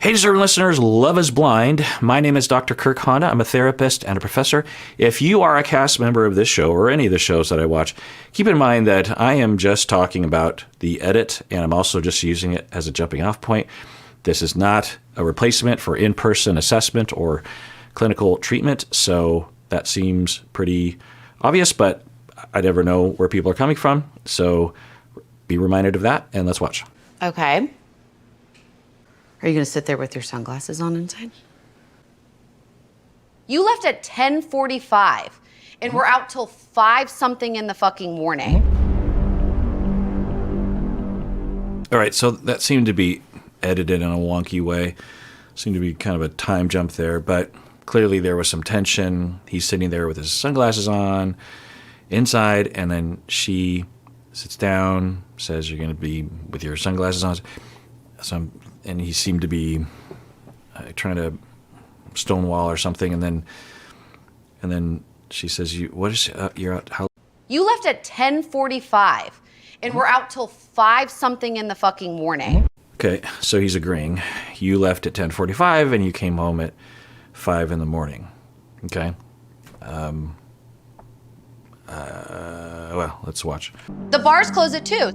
Hey, deserving listeners, Love is Blind. My name is Dr. Kirk Honda. I'm a therapist and a professor. If you are a cast member of this show or any of the shows that I watch, keep in mind that I am just talking about the edit, and I'm also just using it as a jumping off point. This is not a replacement for in-person assessment or clinical treatment, so that seems pretty obvious, but I never know where people are coming from, so be reminded of that, and let's watch. Okay. Are you going to sit there with your sunglasses on inside? You left at 10:45, and we're out till 5-something in the fucking morning. All right, so that seemed to be edited in a wonky way. Seemed to be kind of a time jump there, but clearly there was some tension. He's sitting there with his sunglasses on inside, and then she sits down, says, "You're going to be with your sunglasses on." And he seemed to be trying to stonewall or something, and then she says, "You're out how?" You left at 10:45, and we're out till 5-something in the fucking morning. Okay, so he's agreeing. You left at 10:45, and you came home at 5 in the morning. Okay. Well, let's watch. The bars close at 2.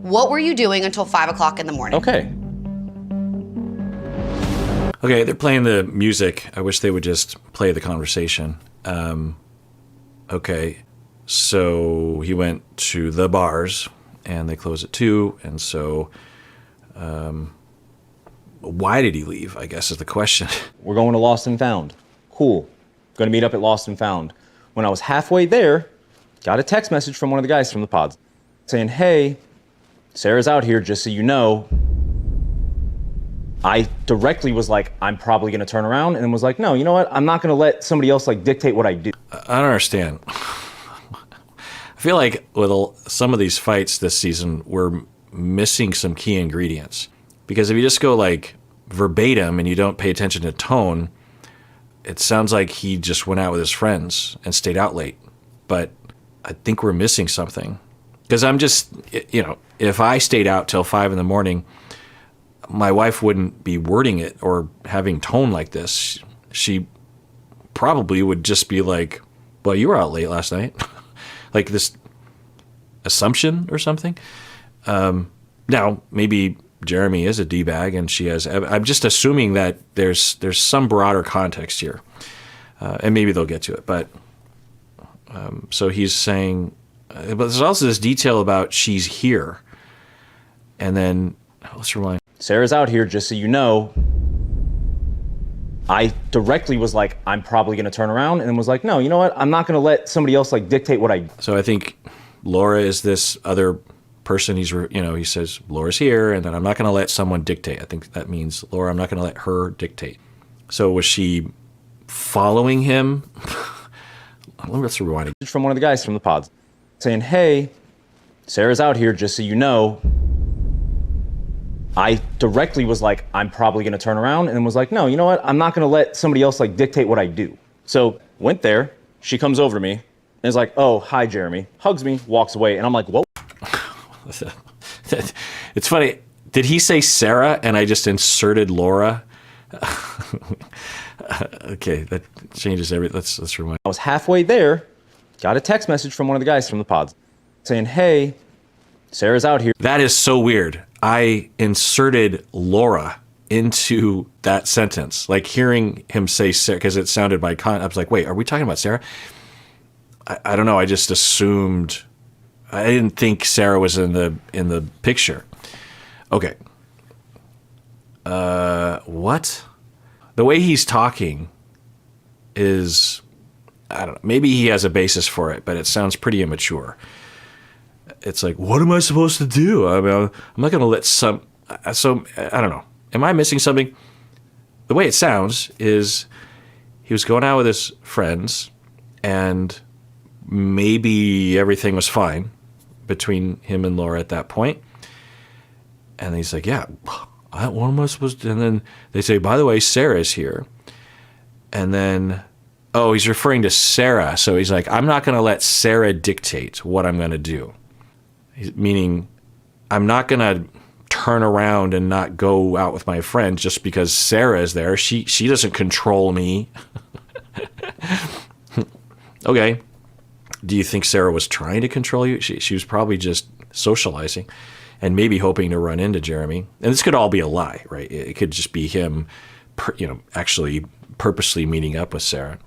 What were you doing until 5 o'clock in the morning? Okay, they're playing the music. I wish they would just play the conversation. Okay, so he went to the bars, and they close at 2, and so why did he leave, I guess is the question. We're going to Lost and Found. Cool. Going to meet up at Lost and Found. When I was halfway there, got a text message from one of the guys from the pods saying, "Hey, Sarah's out here, just so you know." I directly was like, I'm probably going to turn around, and then was like, no, you know what? I'm not going to let somebody else dictate what I do. I don't understand. I feel like with some of these fights this season, we're missing some key ingredients. Because if you just go verbatim and you don't pay attention to tone, it sounds like he just went out with his friends and stayed out late. But I think we're missing something. Because I'm just, if I stayed out till 5 in the morning, my wife wouldn't be wording it or having tone like this. She probably would just be like, well, you were out late last night. Like this assumption or something. Now, maybe Jeramey is a D-bag and she has, I'm just assuming that there's some broader context here. And maybe they'll get to it. But so he's saying, but there's also this detail about she's here. And then, let's rewind. Sarah's out here, just so you know. I directly was like, I'm probably going to turn around, and then was like, no, you know what? I'm not going to let somebody else dictate what I do. So I think Laura is this other person. He says, Laura's here, and then I'm not going to let someone dictate. I think that means, Laura, I'm not going to let her dictate. So was she following him? Let's rewind. From one of the guys from the pods saying, hey, Sarah's out here, just so you know. I directly was like, I'm probably going to turn around, and then was like, no, you know what? I'm not going to let somebody else dictate what I do. So went there. She comes over to me and is like, oh, hi, Jeramey. Hugs me, walks away. And I'm like, whoa. It's funny. Did he say Sarah and I just inserted Laura? Okay, that changes everything. Let's rewind. I was halfway there. Got a text message from one of the guys from the pods saying, hey, Sarah's out here. That is so weird. I inserted Laura into that sentence, hearing him say Sarah, because it sounded I was like, wait, are we talking about Sarah? I don't know. I just assumed. I didn't think Sarah was in the picture. Okay. What? The way he's talking is, I don't know. Maybe he has a basis for it, but it sounds pretty immature. It's like, what am I supposed to do? I mean, I'm not going to let so I don't know. Am I missing something? The way it sounds is he was going out with his friends and maybe everything was fine between him and Laura at that point. And he's like, yeah, what am I supposed to? And then they say, by the way, Sarah's here. And then, oh, he's referring to Sarah. So he's like, I'm not going to let Sarah dictate what I'm going to do. Meaning, I'm not going to turn around and not go out with my friend just because Sarah is there. She doesn't control me. Okay. Do you think Sarah was trying to control you? She was probably just socializing and maybe hoping to run into Jeramey. And this could all be a lie, right? It could just be him, actually purposely meeting up with Sarah.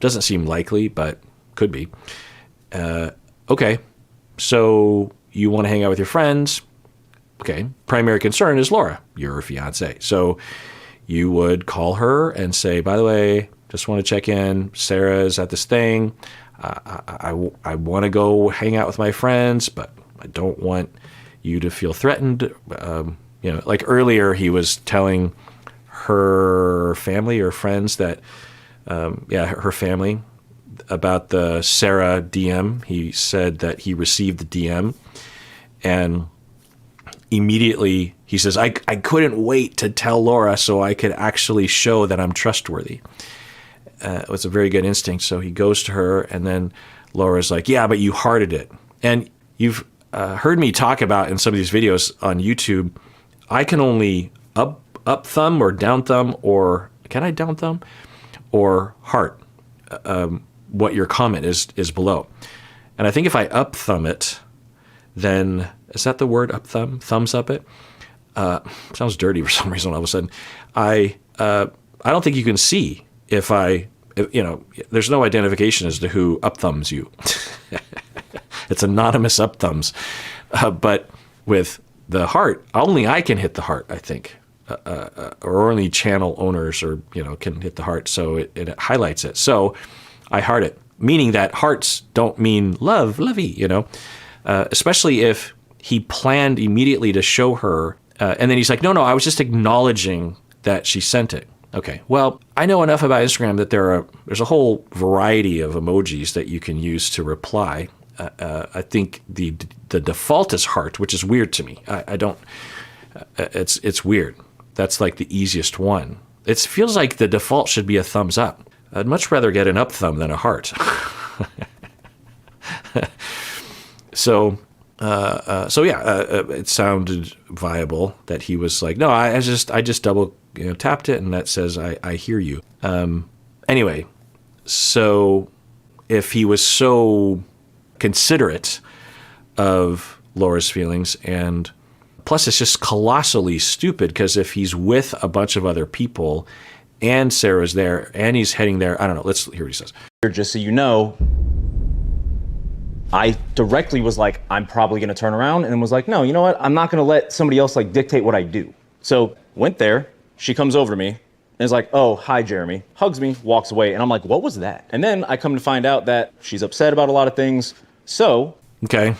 Doesn't seem likely, but could be. Okay. So you want to hang out with your friends. Okay. Primary concern is Laura, your fiance. So you would call her and say, by the way, just want to check in. Sarah's at this thing. I want to go hang out with my friends, but I don't want you to feel threatened. Like earlier he was telling her family or friends that, her family about the Sarah DM. He said that he received the DM and immediately he says, I couldn't wait to tell Laura so I could actually show that I'm trustworthy. It was a very good instinct. So he goes to her and then Laura's like, yeah, but you hearted it. And you've heard me talk about in some of these videos on YouTube, I can only up thumb or down thumb, or can I down thumb or heart what your comment is below. And I think if I up thumb it, then is that the word up thumb? Thumbs up it? Sounds dirty for some reason all of a sudden. I don't think you can see if there's no identification as to who up thumbs you. It's anonymous up thumbs. But with the heart, only I can hit the heart, I think. Or only channel owners can hit the heart. So it highlights it. So I heart it, meaning that hearts don't mean lovey, especially if he planned immediately to show her. And then he's like, no, I was just acknowledging that she sent it. Okay, well, I know enough about Instagram that there's a whole variety of emojis that you can use to reply. I think the default is heart, which is weird to me. I don't. It's weird. That's like the easiest one. It feels like the default should be a thumbs up. I'd much rather get an up thumb than a heart. So it sounded viable that he was like, no, I just double tapped it and that says I hear you. Anyway, so if he was so considerate of Laura's feelings, and plus it's just colossally stupid because if he's with a bunch of other people and Sarah's there and he's heading there, I don't know. Let's hear what he says. Just so you know, I directly was like, I'm probably going to turn around, and was like, no, you know what? I'm not going to let somebody else dictate what I do. So went there. She comes over to me and is like, oh, hi, Jeramey. Hugs me, walks away. And I'm like, what was that? And then I come to find out that she's upset about a lot of things. So. Okay.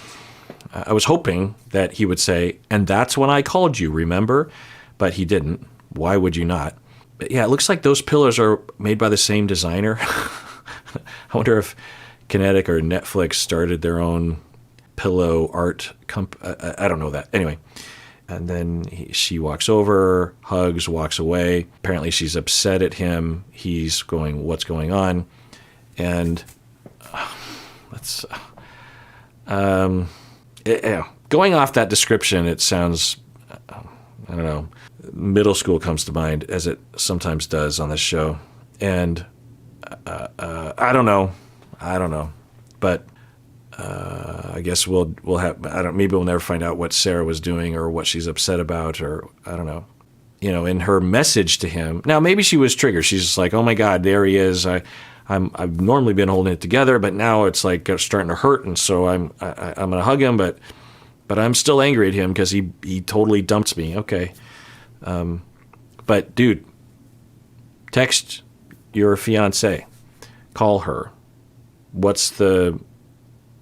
I was hoping that he would say, and that's when I called you, remember? But he didn't. Why would you not? But yeah, it looks like those pillows are made by the same designer. I wonder if Kinetic or Netflix started their own pillow art I don't know that. Anyway. And then she walks over, hugs, walks away. Apparently she's upset at him. He's going, what's going on? And going off that description, it sounds, I don't know, middle school comes to mind, as it sometimes does on this show. And I don't know. But I guess we'll have, maybe we'll never find out what Sarah was doing or what she's upset about, or I don't know. In her message to him. Now, maybe she was triggered. She's just like, oh my God, there he is. I've normally been holding it together, but now it's like starting to hurt, and so I'm going to hug him, but I'm still angry at him because he totally dumped me. Okay. But dude, text your fiance, call her.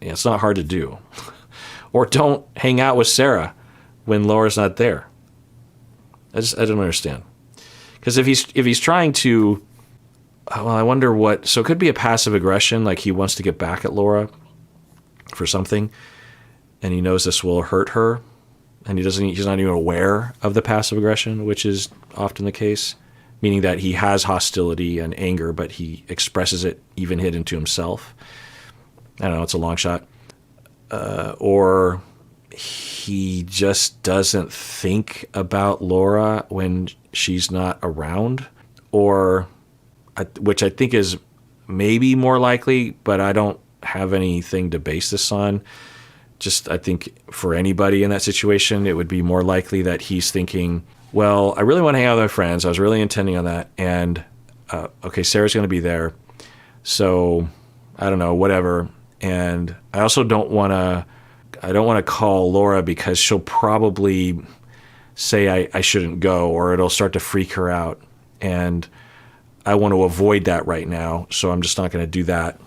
It's not hard to do. Or don't hang out with Sarah when Laura's not there. I don't understand. Because if he's trying to, well, I wonder what. So it could be a passive aggression, like he wants to get back at Laura for something, and he knows this will hurt her, and he's not even aware of the passive aggression, which is often the case, meaning that he has hostility and anger, but he expresses it even hidden to himself. I don't know, it's a long shot. Or he just doesn't think about Laura when she's not around, or which I think is maybe more likely, but I don't have anything to base this on. Just, I think for anybody in that situation, it would be more likely that he's thinking, well, I really want to hang out with my friends. I was really intending on that. And, okay, Sarah's going to be there. So, I don't know, whatever. And I also don't want to call Laura because she'll probably say I shouldn't go, or it'll start to freak her out. And I want to avoid that right now, so I'm just not going to do that.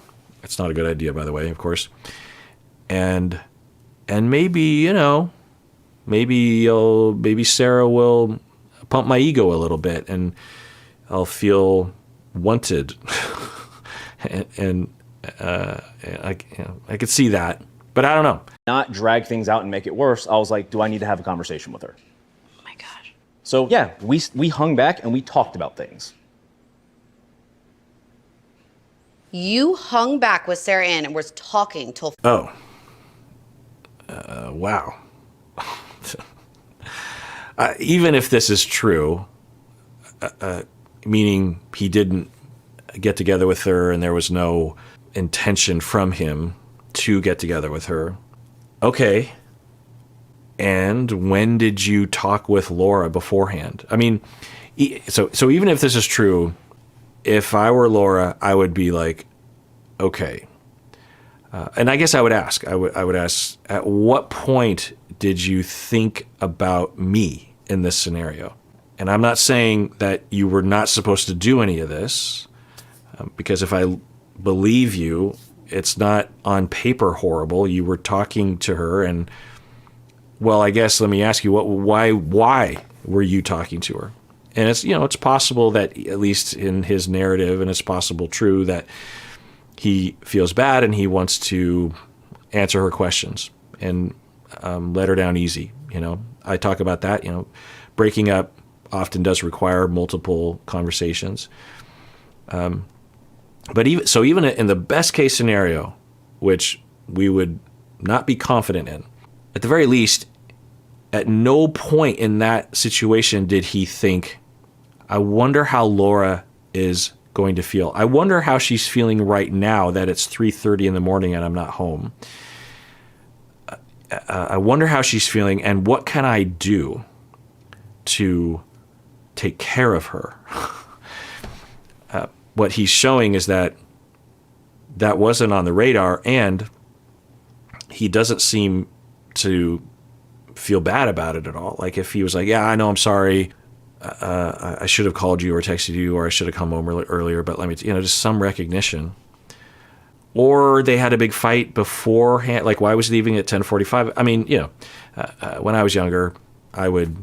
It's not a good idea, by the way, of course. And maybe, maybe Sarah will pump my ego a little bit, and I'll feel wanted. and I could see that, but I don't know. Not drag things out and make it worse. I was like, do I need to have a conversation with her? Oh my gosh. So yeah, we hung back and we talked about things. You hung back with Sarah Ann and was talking till... Oh. Wow. Even if this is true, meaning he didn't get together with her and there was no intention from him to get together with her. Okay. And when did you talk with Laura beforehand? I mean, so even if this is true, if I were Laura, I would be like, okay. And I guess I would ask, I would ask, at what point did you think about me in this scenario? And I'm not saying that you were not supposed to do any of this, because if I believe you, it's not on paper horrible. You were talking to her, and, well, I guess let me ask you, why were you talking to her? And it's possible that, at least in his narrative, and it's possible true, that he feels bad and he wants to answer her questions and let her down easy. I talk about that. Breaking up often does require multiple conversations. But even in the best case scenario, which we would not be confident in, at the very least, at no point in that situation did he think, I wonder how Laura is going to feel. I wonder how she's feeling right now that it's 3:30 in the morning and I'm not home. I wonder how she's feeling, and what can I do to take care of her? What he's showing is that wasn't on the radar, and he doesn't seem to feel bad about it at all. Like if he was like, yeah, I know, I'm sorry. I should have called you or texted you, or I should have come home earlier, but let me, just some recognition. Or they had a big fight beforehand. Like, why was he leaving at 10:45? I mean, when I was younger, I would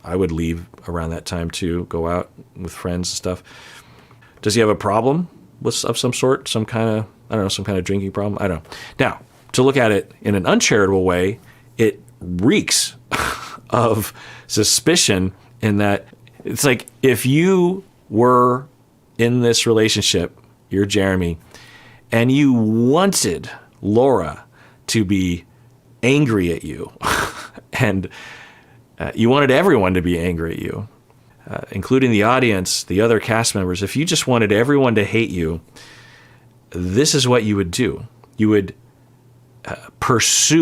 leave around that time too, go out with friends and stuff. Does he have a problem of some sort? Some kind of drinking problem? I don't know. Now, to look at it in an uncharitable way, it reeks of suspicion in that it's like, if you were in this relationship, you're Jeramey, and you wanted Laura to be angry at you, and you wanted everyone to be angry at you, including the audience, the other cast members. If you just wanted everyone to hate you, this is what you would do. You would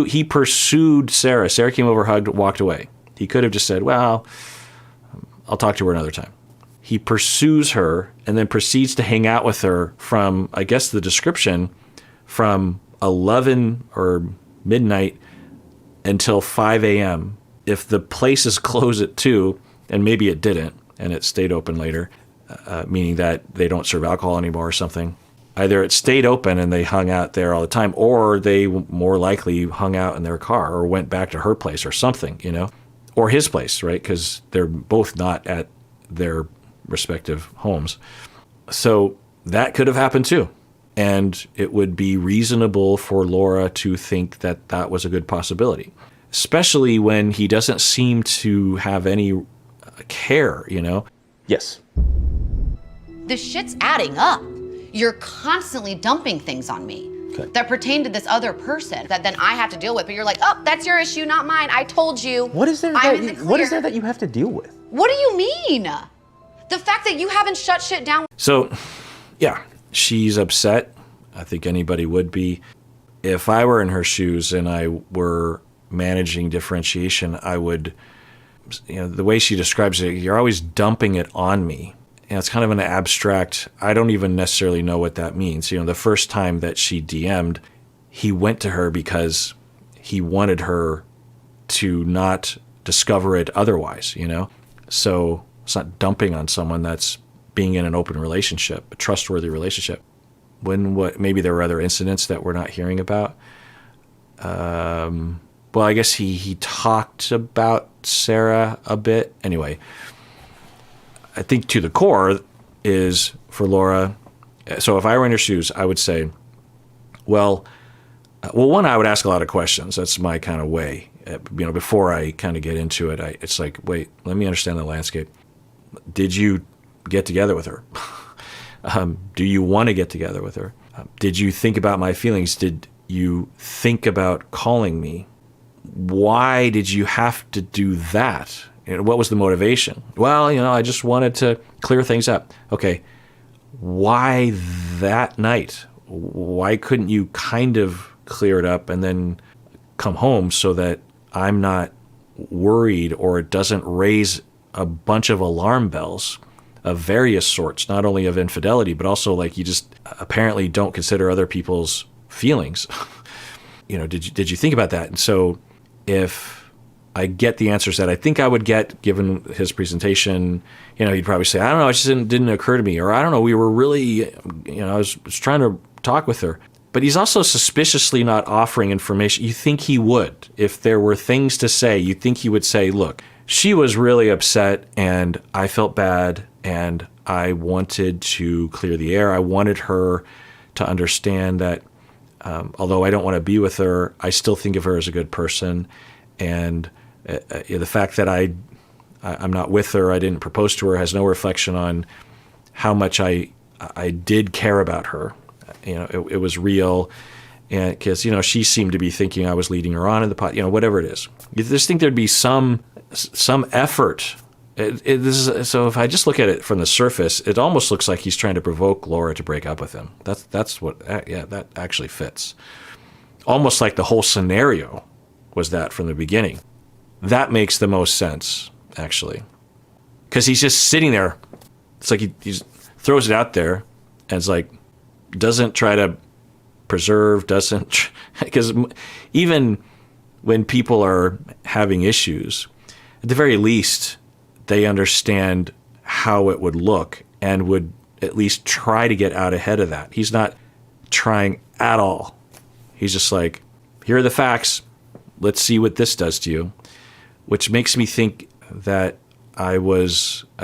he pursued Sarah. Sarah came over, hugged, walked away. He could have just said, well, I'll talk to her another time. He pursues her and then proceeds to hang out with her from, I guess the description, from 11 or midnight until 5 a.m. If the places close at 2, and maybe it didn't, and it stayed open later, meaning that they don't serve alcohol anymore or something, either it stayed open and they hung out there all the time, or they more likely hung out in their car or went back to her place or something, or his place, right? Because they're both not at their respective homes. So that could have happened too. And it would be reasonable for Laura to think that that was a good possibility, especially when he doesn't seem to have any care, Yes. This shit's adding up. You're constantly dumping things on me. that pertain to this other person that then I have to deal with. But you're like, oh, that's your issue, not mine. I told you. What is there that you have to deal with? What do you mean? The fact that you haven't shut shit down. So, yeah, she's upset. I think anybody would be. If I were in her shoes and I were managing differentiation, I would, the way she describes it, you're always dumping it on me. And it's kind of an abstract, I don't even necessarily know what that means. The first time that she DM'd, he went to her because he wanted her to not discover it otherwise, So it's not dumping on someone that's being in an open relationship, a trustworthy relationship. Maybe there were other incidents that we're not hearing about. Well, I guess he talked about Sarah a bit. Anyway, I think to the core is for Laura. So if I were in her shoes, I would say, one, I would ask a lot of questions. That's my kind of way. Before I kind of get into it, it's like, wait, let me understand the landscape. Did you get together with her? Do you want to get together with her? Did you think about my feelings? Did you think about calling me? Why did you have to do that? What was the motivation? Well, I just wanted to clear things up. Okay, why that night? Why couldn't you kind of clear it up and then come home so that I'm not worried or it doesn't raise a bunch of alarm bells of various sorts, not only of infidelity, but also like you just apparently don't consider other people's feelings. Did you think about that? And so if I get the answers that I think I would get given his presentation, he'd probably say, I don't know, it just didn't occur to me. Or I don't know, we were really, I was trying to talk with her. But he's also suspiciously not offering information. You think he would. If there were things to say, you think he would say, look, she was really upset and I felt bad and I wanted to clear the air. I wanted her to understand that although I don't want to be with her, I still think of her as a good person. And the fact that I'm not with her, I didn't propose to her, has no reflection on how much I did care about her. It was real. And because, she seemed to be thinking I was leading her on in the pot, whatever it is. You just think there'd be some effort. So if I just look at it from the surface, it almost looks like he's trying to provoke Laura to break up with him. That's what, that actually fits. Almost like the whole scenario was that from the beginning. That makes the most sense, actually. Because he's just sitting there. It's like he throws it out there and it's like, doesn't try to preserve, because even when people are having issues, at the very least, they understand how it would look and would at least try to get out ahead of that. He's not trying at all. He's just like, here are the facts. Let's see what this does to you, which makes me think that I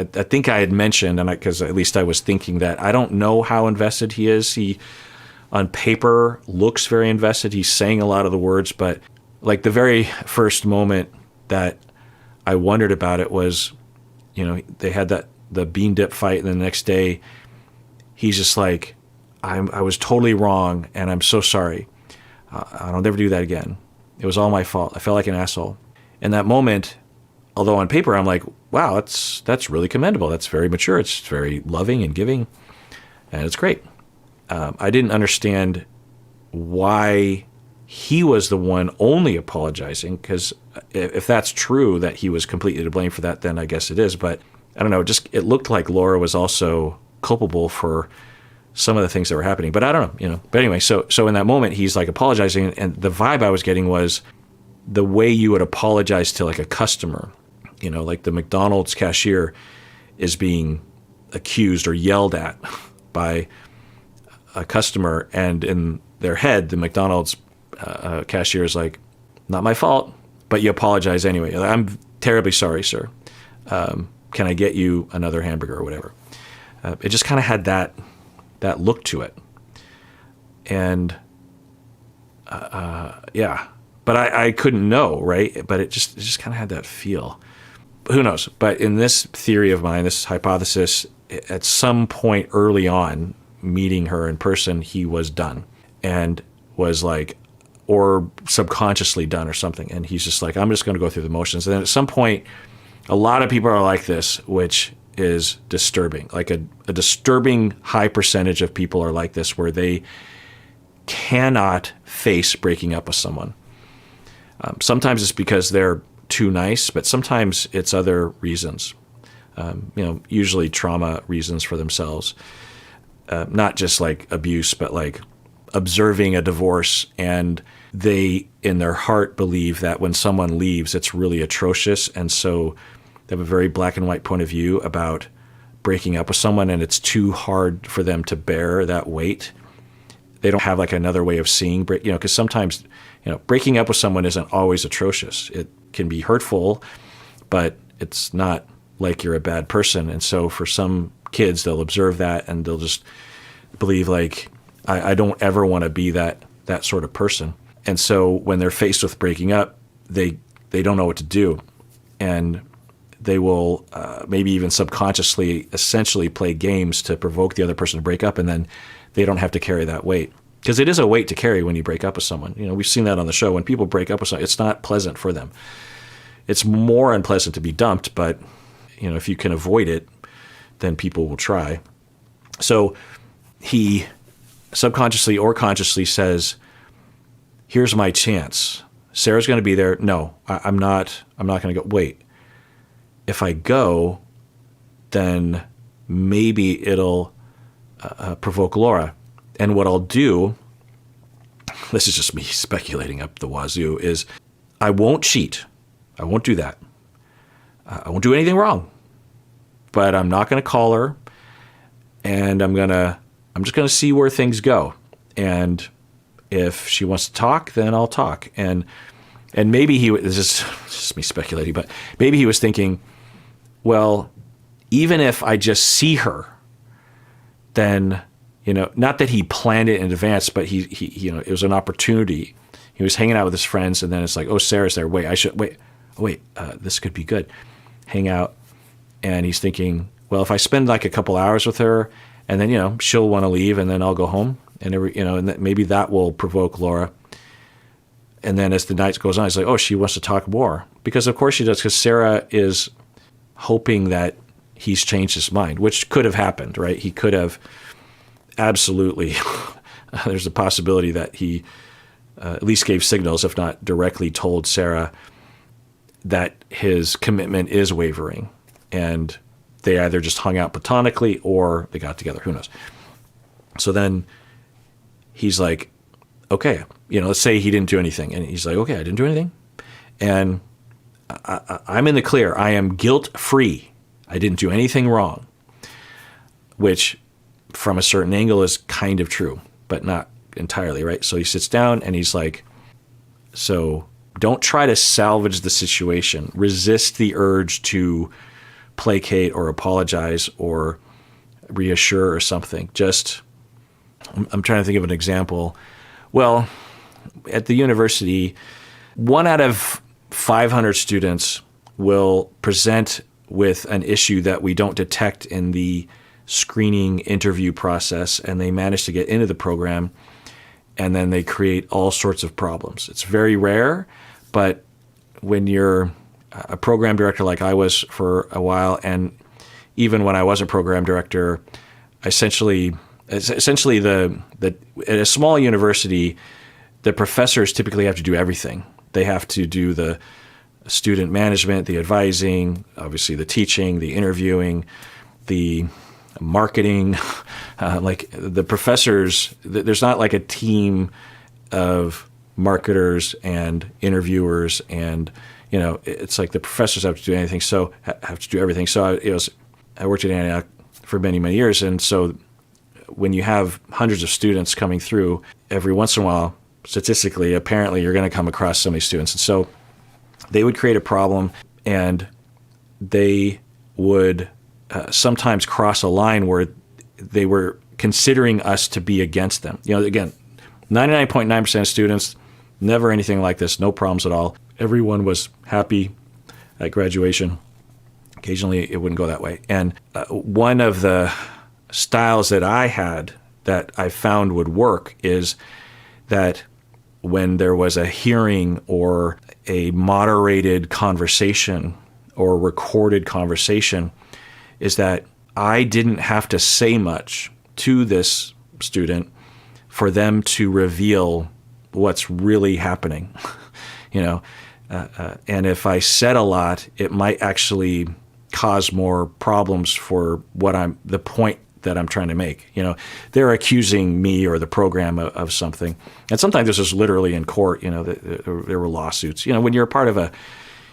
think I had mentioned, because at least I was thinking that I don't know how invested he is. He, on paper, looks very invested. He's saying a lot of the words, but like the very first moment that I wondered about it was, they had the bean dip fight, and the next day he's just like, I was totally wrong, and I'm so sorry. I'll never do that again. It was all my fault. I felt like an asshole. In that moment, although on paper I'm like, wow, that's really commendable. That's very mature. It's very loving and giving, and it's great. I didn't understand why he was the one only apologizing, because if that's true that he was completely to blame for that, then I guess it is. But I don't know. It looked like Laura was also culpable for some of the things that were happening. But I don't know. But anyway, so in that moment he's like apologizing, and the vibe I was getting was the way you would apologize to like a customer. Like the McDonald's cashier is being accused or yelled at by a customer, and in their head, the McDonald's cashier is like, not my fault, but you apologize anyway. I'm terribly sorry, sir. Can I get you another hamburger or whatever? It just kind of had that look to it. And yeah, but I couldn't know, right? But it just kind of had that feel. Who knows? But in this theory of mine, this hypothesis, at some point early on, meeting her in person, he was done. And was like, or subconsciously done or something. And he's just like, I'm just going to go through the motions. And then at some point, a lot of people are like this, which is disturbing. Like a disturbing high percentage of people are like this, where they cannot face breaking up with someone. Sometimes it's because they're too nice, but sometimes it's other reasons. Usually trauma reasons for themselves. Not just like abuse, but like observing a divorce, and they in their heart believe that when someone leaves, it's really atrocious. And so they have a very black and white point of view about breaking up with someone, and it's too hard for them to bear that weight. They don't have like another way of seeing, because sometimes, breaking up with someone isn't always atrocious. It can be hurtful, but it's not like you're a bad person. And so for some kids, they'll observe that and they'll just believe like, I don't ever want to be that sort of person. And so when they're faced with breaking up, they don't know what to do. And they will maybe even subconsciously essentially play games to provoke the other person to break up, and then they don't have to carry that weight. Because it is a weight to carry when you break up with someone. We've seen that on the show. When people break up with someone, it's not pleasant for them. It's more unpleasant to be dumped, but if you can avoid it, then people will try. So he subconsciously or consciously says, here's my chance. Sarah's going to be there. No, I'm not going to go. Wait, if I go, then maybe it'll provoke Laura. And what I'll do, this is just me speculating up the wazoo, is I won't cheat. I won't do that. I won't do anything wrong. But I'm not going to call her, and I'm just going to see where things go. And if she wants to talk, then I'll talk. And maybe this is just me speculating, but maybe he was thinking, well, even if I just see her, then, not that he planned it in advance, but he it was an opportunity. He was hanging out with his friends, and then it's like, oh, Sarah's there. Wait, this could be good. Hang out. And he's thinking, well, if I spend like a couple hours with her, and then, she'll want to leave, and then I'll go home, and maybe that will provoke Laura. And then as the night goes on, it's like, oh, she wants to talk more. Because of course she does, because Sarah is hoping that he's changed his mind, which could have happened, right? He could have absolutely, there's a possibility that he at least gave signals, if not directly told Sarah, that his commitment is wavering. And they either just hung out platonically or they got together. Who knows? So then he's like, okay, let's say he didn't do anything. And he's like, okay, I didn't do anything. And I'm in the clear. I am guilt-free. I didn't do anything wrong, which from a certain angle is kind of true, but not entirely, right? So he sits down and he's like, so don't try to salvage the situation. Resist the urge to placate or apologize or reassure or something. I'm trying to think of an example. Well, at the university, 1 out of 500 students will present with an issue that we don't detect in the screening interview process, and they manage to get into the program, and then they create all sorts of problems. It's very rare, but when you're a program director like I was for a while, and even when I was a program director, essentially at a small university, the professors typically have to do everything. They have to do the student management, the advising, obviously the teaching, the interviewing, the marketing. Like the professors, there's not like a team of marketers and interviewers, and it's like the professors have to do anything, so have to do everything. So I worked at Antioch for many, many years, and so when you have hundreds of students coming through, every once in a while, statistically, apparently, you're going to come across so many students. And so they would create a problem, and they would sometimes cross a line where they were considering us to be against them. Again, 99.9% of students, never anything like this, no problems at all. Everyone was happy at graduation. Occasionally, it wouldn't go that way. And one of the styles that I had that I found would work is that when there was a hearing or a moderated conversation or recorded conversation is that I didn't have to say much to this student for them to reveal what's really happening. And if I said a lot, it might actually cause more problems for the point that I'm trying to make. They're accusing me or the program of something. And sometimes this is literally in court, there were lawsuits. When you're a part of a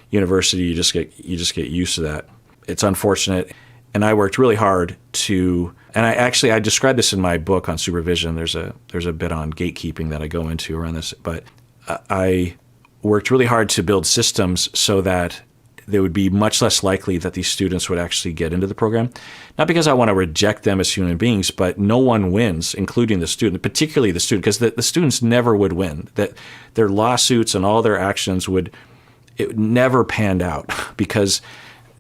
university, you just get used to that. It's unfortunate. And I worked really hard and I described this in my book on supervision. There's a bit on gatekeeping that I go into around this, but I worked really hard to build systems so that they would be much less likely that these students would actually get into the program. Not because I want to reject them as human beings, but no one wins, including the student, particularly the student, because the students never would win. That their lawsuits and all their actions it never panned out because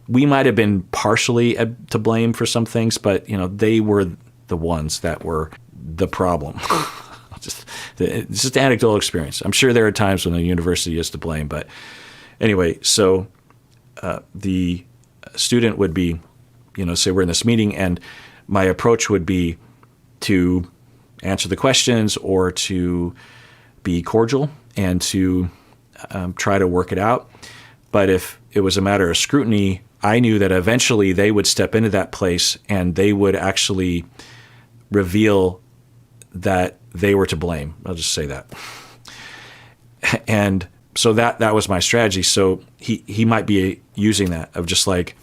we might have been partially to blame for some things, but they were the ones that were the problem. It's just anecdotal experience. I'm sure there are times when the university is to blame, but anyway, so the student would be, say we're in this meeting, and my approach would be to answer the questions or to be cordial and to try to work it out. But if it was a matter of scrutiny, I knew that eventually they would step into that place and they would actually reveal that they were to blame. I'll just say that. And so that was my strategy. So he might be using that of just like,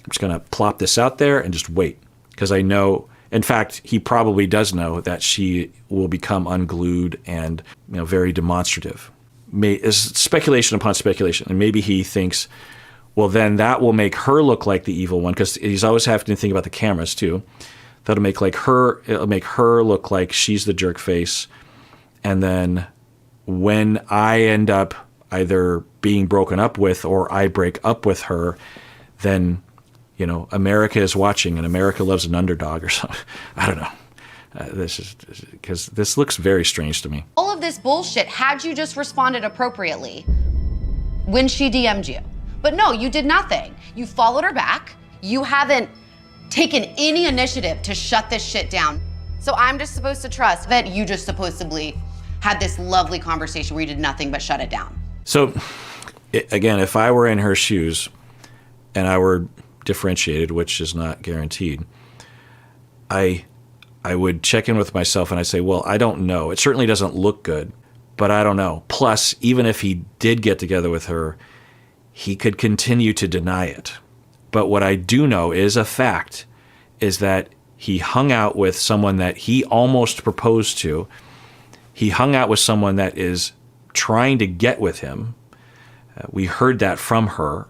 I'm just going to plop this out there and just wait. Because I know, in fact, he probably does know that she will become unglued and very demonstrative. It's speculation upon speculation. And maybe he thinks, well, then that will make her look like the evil one, because he's always having to think about the cameras too. It'll make her look like she's the jerk face. And then when I end up either being broken up with or I break up with her, then, America is watching and America loves an underdog or something. I don't know. This is because this looks very strange to me. All of this bullshit, had you just responded appropriately when she DM'd you. But no, you did nothing. You followed her back. You haven't taken any initiative to shut this shit down. So I'm just supposed to trust that you just supposedly had this lovely conversation where you did nothing but shut it down. So again, if I were in her shoes and I were differentiated, which is not guaranteed, I would check in with myself and I'd say, well, I don't know. It certainly doesn't look good, but I don't know. Plus, even if he did get together with her, he could continue to deny it. But what I do know is a fact is that he hung out with someone that he almost proposed to. He hung out with someone that is trying to get with him. We heard that from her.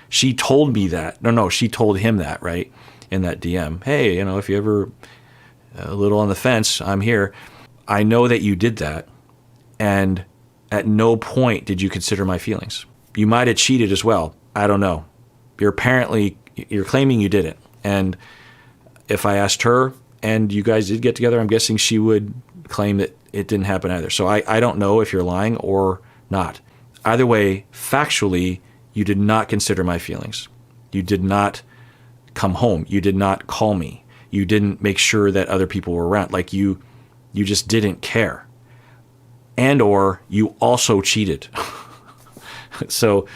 She told me that. No, she told him that, right? In that DM. Hey, if you ever a little on the fence, I'm here. I know that you did that. And at no point did you consider my feelings. You might have cheated as well. I don't know. You're claiming you didn't. And if I asked her and you guys did get together, I'm guessing she would claim that it didn't happen either. So I don't know if you're lying or not. Either way, factually, you did not consider my feelings. You did not come home. You did not call me. You didn't make sure that other people were around. Like you just didn't care. And or you also cheated. So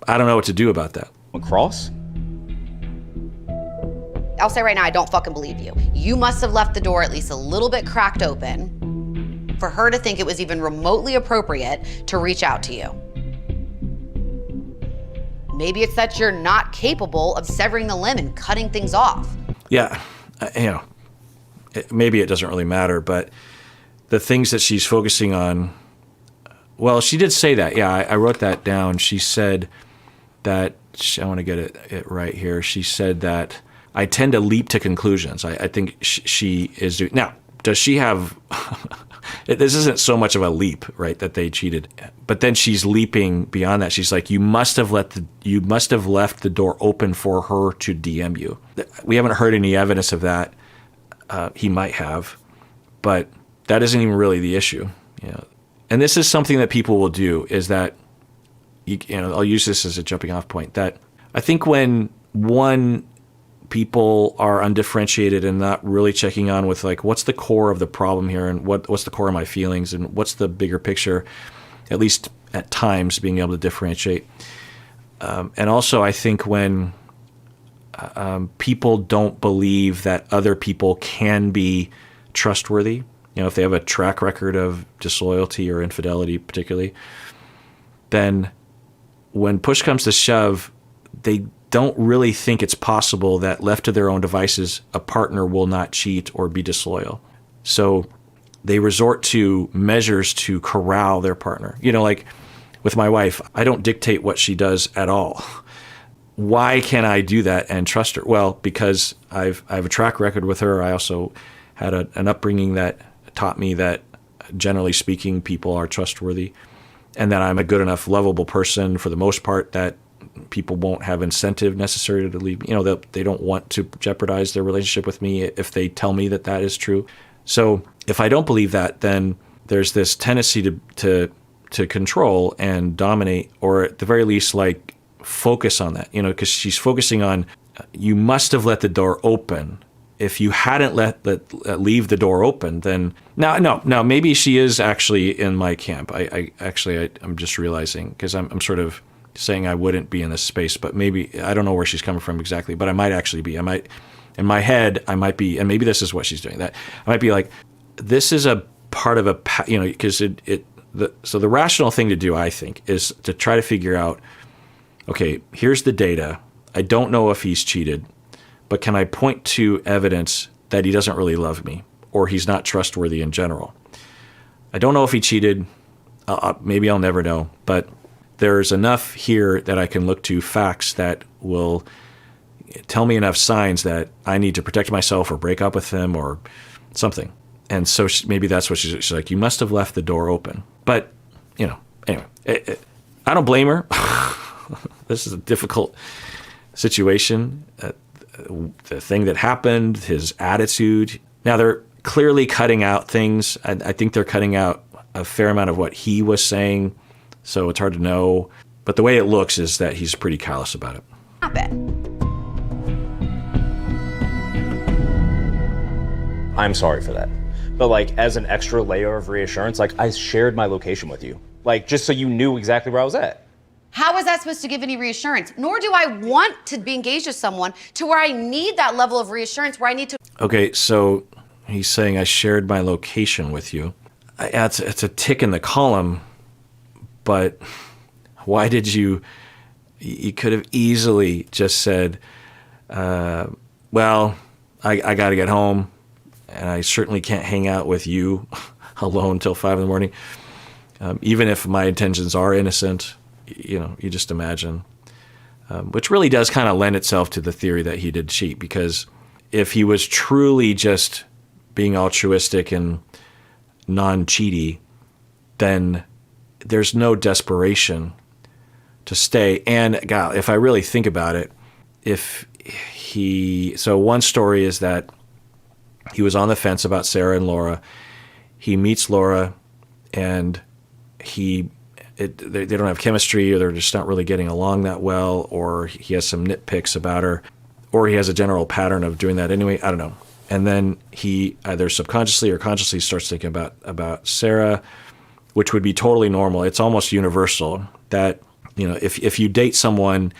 I don't know what to do about that. Cross? I'll say right now, I don't fucking believe you. You must have left the door at least a little bit cracked open for her to think it was even remotely appropriate to reach out to you. Maybe it's that you're not capable of severing the limb and cutting things off. Yeah, maybe it doesn't really matter, but the things that she's focusing on, well, she did say that. Yeah, I wrote that down. She said that, I want to get it right here. She said that I tend to leap to conclusions. I think she is doing. Now, does she have, this isn't so much of a leap, right, that they cheated. But then she's leaping beyond that. She's like, you must have left the door open for her to DM you. We haven't heard any evidence of that. He might have, but that isn't even really the issue. And this is something that people will do, is that, I'll use this as a jumping off point, that I think when people are undifferentiated and not really checking on with like, what's the core of the problem here, and what's the core of my feelings, and what's the bigger picture, at least at times being able to differentiate. And also I think when people don't believe that other people can be trustworthy, if they have a track record of disloyalty or infidelity particularly, then when push comes to shove, they don't really think it's possible that left to their own devices, a partner will not cheat or be disloyal. So they resort to measures to corral their partner. Like with my wife, I don't dictate what she does at all. Why can I do that and trust her? Well, because I have a track record with her. I also had an upbringing that taught me that, generally speaking, people are trustworthy, and that I'm a good enough, lovable person for the most part that people won't have incentive necessarily to leave. They don't want to jeopardize their relationship with me if they tell me that is true. So if I don't believe that, then there's this tendency to control and dominate, or at the very least, like, focus on that. Because she's focusing on, you must have let the door open. If you hadn't leave the door open, then no, maybe she is actually in my camp. I'm just realizing, because I'm sort of saying I wouldn't be in this space, but maybe I don't know where she's coming from exactly, but I might actually be. I might, in my head, I might be, and maybe this is what she's doing. That I might be like, this is a part of because so the rational thing to do, I think, is to try to figure out, okay, here's the data. I don't know if he's cheated, but can I point to evidence that he doesn't really love me, or he's not trustworthy in general? I don't know if he cheated. Maybe I'll never know, but there's enough here that I can look to facts that will tell me enough signs that I need to protect myself or break up with him or something. And so maybe that's what she's like, you must have left the door open. But, anyway, I don't blame her. This is a difficult situation. The thing that happened, his attitude. Now, they're clearly cutting out things. I think they're cutting out a fair amount of what he was saying, so it's hard to know. But the way it looks is that he's pretty callous about it. I'm sorry for that. But like, as an extra layer of reassurance, like, I shared my location with you. Like, just so you knew exactly where I was at. How is that supposed to give any reassurance? Nor do I want to be engaged with someone to where I need that level of reassurance, where I need to... Okay, so he's saying I shared my location with you. It's a tick in the column, but why did you could have easily just said, well, I got to get home, and I certainly can't hang out with you alone till 5 a.m. Even if my intentions are innocent. You just imagine, which really does kind of lend itself to the theory that he did cheat, because if he was truly just being altruistic and non-cheaty, then there's no desperation to stay. And God, if I really think about it, so one story is that he was on the fence about Sarah and Laura. He meets Laura, and they don't have chemistry, or they're just not really getting along that well, or he has some nitpicks about her, or he has a general pattern of doing that anyway. I don't know. And then he either subconsciously or consciously starts thinking about Sarah, which would be totally normal. It's almost universal that, if you date someone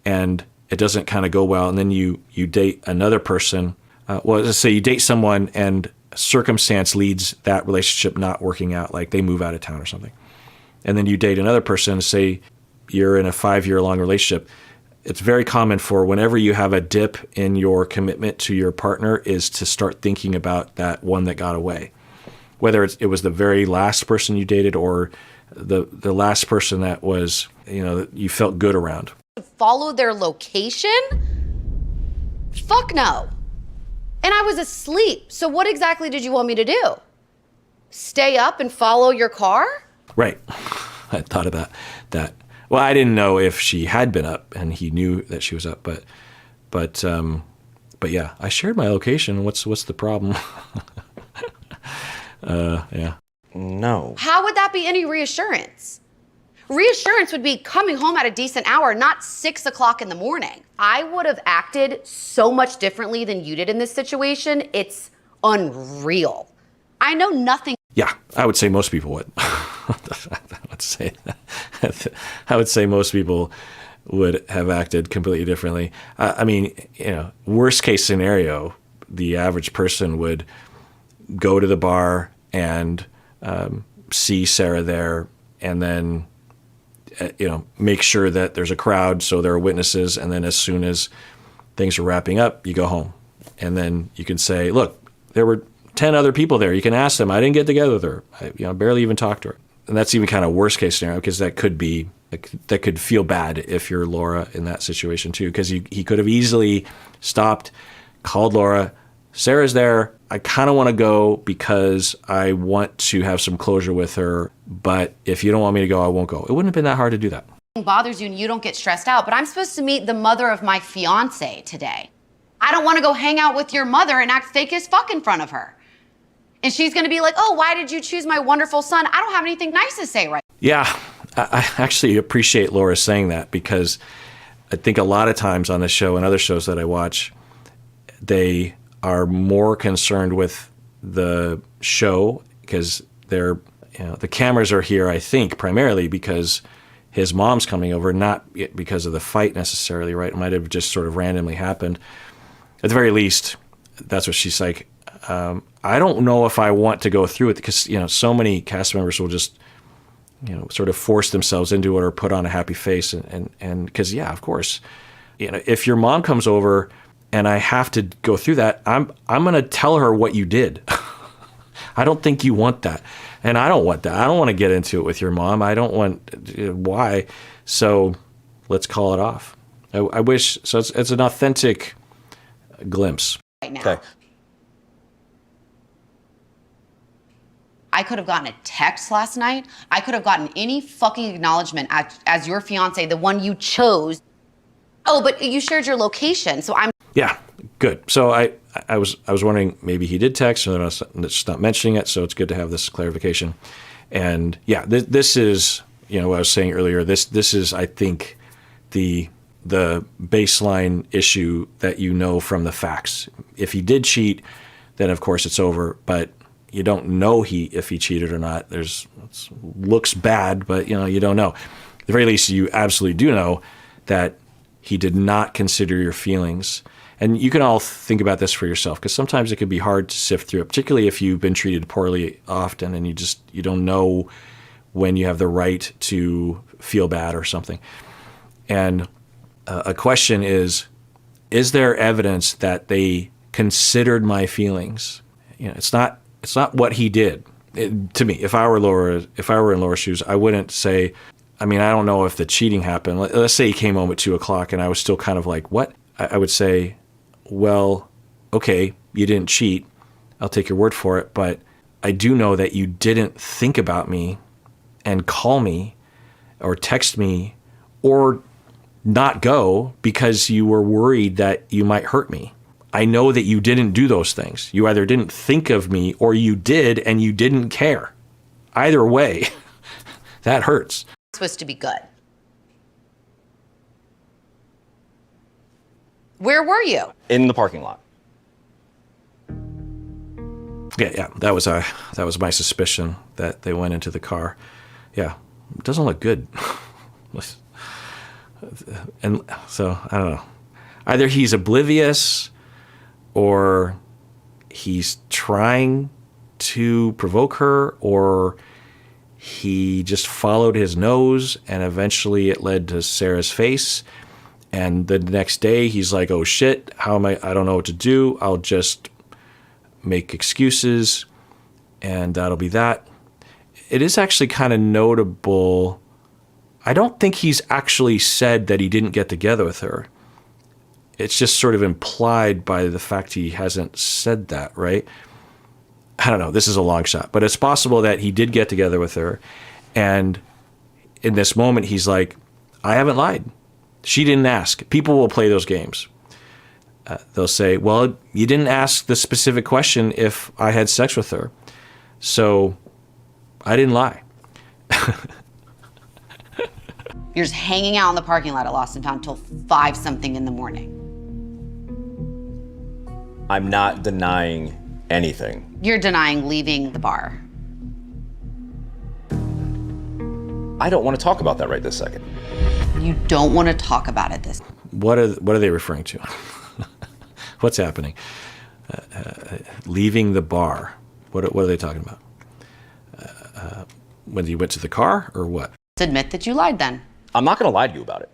and it doesn't kind of go well, and then you date another person, let's say you date someone and circumstance leads that relationship not working out, like they move out of town or something. And then you date another person, say you're in a 5-year-long relationship. It's very common for whenever you have a dip in your commitment to your partner is to start thinking about that one that got away. Whether it was the very last person you dated or the last person that was, that you felt good around. Follow their location? Fuck no. And I was asleep. So what exactly did you want me to do? Stay up and follow your car? Right. I thought about that. Well, I didn't know if she had been up, and he knew that she was up, but yeah, I shared my location. What's the problem? Yeah. No. How would that be any reassurance? Reassurance would be coming home at a decent hour, not 6 o'clock in the morning. I would have acted so much differently than you did in this situation. It's unreal. I know nothing. Yeah, I would say most people would. I would say most people would have acted completely differently. I mean, worst case scenario, the average person would go to the bar and see Sarah there, and then make sure that there's a crowd so there are witnesses, and then as soon as things are wrapping up, you go home. And then you can say, look, there were 10 other people there. You can ask them. I didn't get together with her. I barely even talked to her. And that's even kind of worst case scenario, because that could feel bad if you're Laura in that situation too, because he could have easily stopped, called Laura. Sarah's there. I kind of want to go because I want to have some closure with her, but if you don't want me to go, I won't go. It wouldn't have been that hard to do that. Bothers you and you don't get stressed out, but I'm supposed to meet the mother of my fiance today. I don't want to go hang out with your mother and act fake as fuck in front of her. And she's going to be like, oh, why did you choose my wonderful son? I don't have anything nice to say right now. Yeah, I actually appreciate Laura saying that, because I think a lot of times on this show and other shows that I watch, they are more concerned with the show because they're, the cameras are here, I think, primarily because his mom's coming over, not because of the fight necessarily, right? It might have just sort of randomly happened. At the very least, that's what she's like. I don't know if I want to go through it because, so many cast members will just, sort of force themselves into it or put on a happy face. And because, yeah, of course, if your mom comes over and I have to go through that, I'm going to tell her what you did. I don't think you want that. And I don't want that. I don't want to get into it with your mom. I don't want, why? So let's call it off. I wish, so it's an authentic glimpse. Right now. Okay. I could have gotten a text last night. I could have gotten any fucking acknowledgement as your fiance, the one you chose. Oh, but you shared your location, so I'm... Yeah, good. So I was wondering, maybe he did text, and they're just not mentioning it, so it's good to have this clarification. And yeah, this is, what I was saying earlier, this is, I think, the baseline issue that from the facts. If he did cheat, then of course it's over, but you don't know if he cheated or not. It looks bad, but you don't know. At the very least, you absolutely do know that he did not consider your feelings. And you can all think about this for yourself, because sometimes it can be hard to sift through it, particularly if you've been treated poorly often and you don't know when you have the right to feel bad or something. And a question is there evidence that they considered my feelings? It's not what he did. To me, if I were in Laura's shoes, I wouldn't say, I don't know if the cheating happened. Let's say he came home at 2:00 and I was still kind of like, what? I would say, well, okay, you didn't cheat. I'll take your word for it. But I do know that you didn't think about me and call me or text me or not go because you were worried that you might hurt me. I know that you didn't do those things. You either didn't think of me or you did and you didn't care. Either way, that hurts. It's supposed to be good. Where were you? In the parking lot. Yeah, that was my suspicion that they went into the car. Yeah, it doesn't look good. And so, I don't know. Either he's oblivious or he's trying to provoke her, or he just followed his nose and eventually it led to Sarah's face. And the next day he's like, oh shit, I don't know what to do. I'll just make excuses and that'll be that. It is actually kind of notable. I don't think he's actually said that he didn't get together with her. It's just sort of implied by the fact he hasn't said that, right? I don't know. This is a long shot, but it's possible that he did get together with her. And in this moment, he's like, I haven't lied. She didn't ask. People will play those games. They'll say, well, you didn't ask the specific question if I had sex with her. So I didn't lie. You're just hanging out in the parking lot at Lost and Found till 5 something in the morning. I'm not denying anything. You're denying leaving the bar. I don't want to talk about that right this second. You don't want to talk about it this. What are they referring to? What's happening? Leaving the bar. What are they talking about? When you went to the car or what? Admit that you lied then. I'm not going to lie to you about it.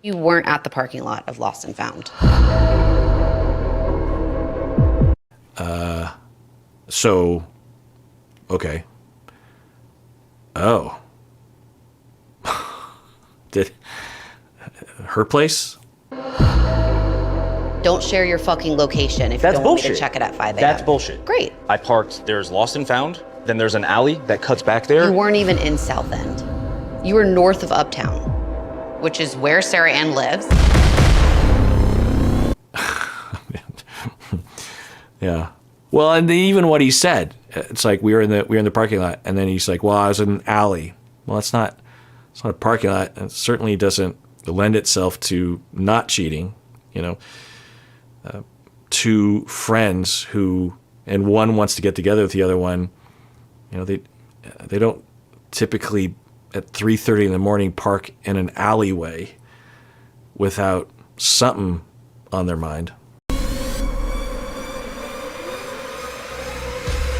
You weren't at the parking lot of Lost and Found. So, okay. Oh. Did her place? Don't share your fucking location if That's you don't want me bullshit. to check it at 5 a.m. That's bullshit. Great. I parked, there's Lost and Found, then there's an alley that cuts back there. You weren't even in South End. You were north of Uptown, which is where Sarah Ann lives. Yeah. Well, and even what he said, it's like we were in the parking lot, and then he's like, "Well, I was in an alley." Well, it's not a parking lot, and it certainly doesn't lend itself to not cheating. Two friends who, and one wants to get together with the other one. They don't typically at 3:30 in the morning park in an alleyway without something on their mind.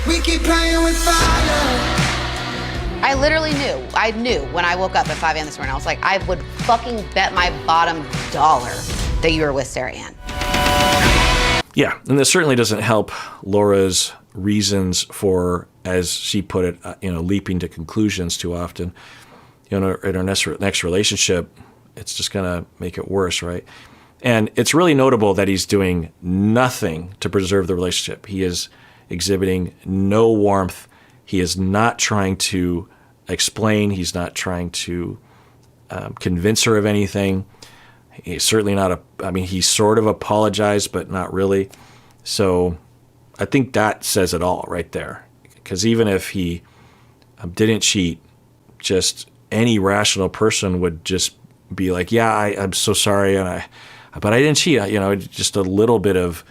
We keep playing with fire. I literally knew. I knew when I woke up at 5 a.m. this morning. I was like, I would fucking bet my bottom dollar that you were with Sarah Ann. Yeah, and this certainly doesn't help Laura's reasons for, as she put it, leaping to conclusions too often. In our next relationship, it's just gonna make it worse, right? And it's really notable that he's doing nothing to preserve the relationship. He is exhibiting no warmth. He is not trying to explain. He's not trying to convince her of anything. He's certainly not he sort of apologized, but not really. So I think that says it all right there. Because even if he didn't cheat, just any rational person would just be like, yeah, I'm so sorry, but I didn't cheat. Just a little bit of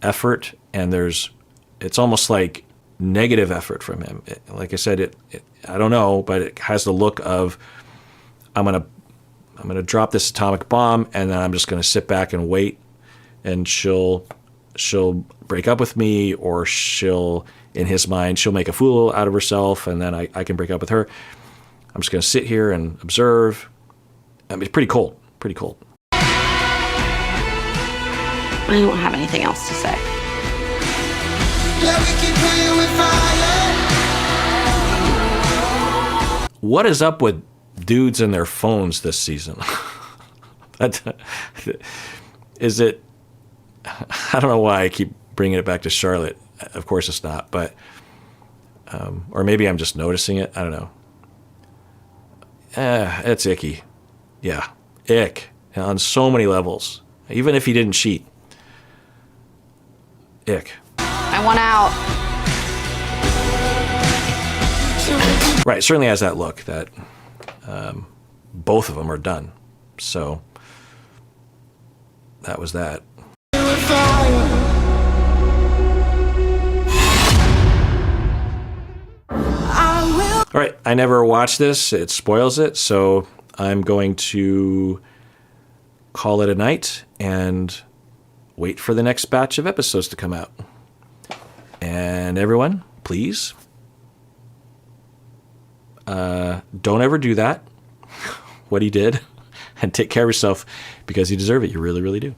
effort, and it's almost like negative effort from him. Like I said, I don't know, but it has the look of I'm gonna drop this atomic bomb, and then I'm just gonna sit back and wait, and she'll break up with me, or in his mind, she'll make a fool out of herself, and then I can break up with her. I'm just gonna sit here and observe. It's pretty cold. Pretty cold. I don't have anything else to say. Yeah, we keep playing with fire. What is up with dudes and their phones this season? Is it? I don't know why I keep bringing it back to Charlotte. Of course it's not, but or maybe I'm just noticing it. I don't know. It's icky. Yeah, ick on so many levels. Even if he didn't cheat, ick. I want out. Right, certainly has that look that both of them are done. So that was that. All right, I never watched this. It spoils it, so I'm going to call it a night and wait for the next batch of episodes to come out. And everyone, please, don't ever do that, what he did, and take care of yourself, because you deserve it. You really, really do.